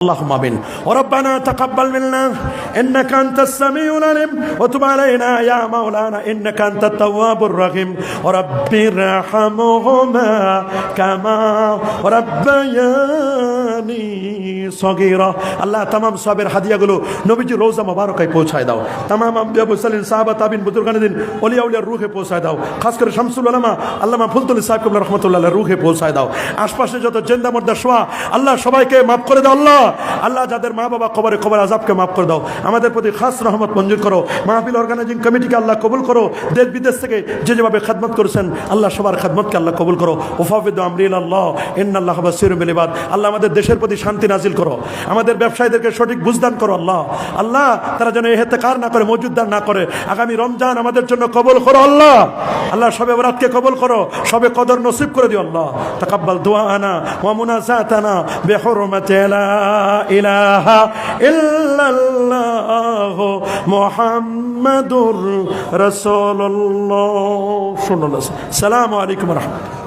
اللهم امين وربنا تقبل منا انك انت السميع العليم وتب علينا يا مولانا انك انت التواب الرحيم رب ارحمهما كما ربياني صغيرا আল্লাহ तमाम সবের হাদিয়াগুলো নবীজি রওজা মোবারকায় পৌঁছায় দাও तमाम আম্বিয়া মুরসালিন সাহাবা তাবিন বুজুর্গানিন ওলিয়া উলিয়ার রূহে পৌঁছায় দাও খাস করে শামসুল উলামা আল্লামা ফুলতুল সাহেব কিবলা রাহমাতুল্লাহ আলাইহি রূহে পৌঁছায় দাও আশপাশে যত জিন্দা মুর্দা শোয়া আল্লাহ সবাইকে maaf করে দাও আল্লাহ আল্লাহ যাদের মা বাবা কবরে আযাবকে maaf করে দাও আমাদের প্রতি খাস রহমত মঞ্জুর করো মাহফিল অর্গানাইজিং কমিটিকে আল্লাহ কবুল করো দেশ বিদেশ থেকে যেভাবে খিদমত করেছেন আল্লাহ সবার খিদমতকে আল্লাহ কবুল করো ওয়াফাবিদু আমরি ইলাল্লাহ ইন্নাল্লাহা বাসীরুম বিল ইবাদ আল্লাহ আমাদের দেশের প্রতি শান্তি নাজিল করো আমাদের ব্যবসায়ীদেরকে সঠিক বুঝদান করো আল্লাহ আল্লাহ তারা যেন ইহতিকার না করে মওজুদদার না করে আগামী রমজান আমাদের জন্য কবুল করো আল্লাহ আল্লাহ শবে বরাতকে কবুল করো শবে কদর নসিব করে দিও আল্লাহ তাকাব্বাল দুআনা ওয়া মুনাজাতানা বিহুরমাতি লা ইলাহা ইল্লাল্লাহ মুহাম্মাদুর রাসূলুল্লাহ সাল্লাল্লাহু আলাইহি ওয়া সাল্লাম। আসসালামু আলাইকুম ওয়া রাহমাতুল্লাহ।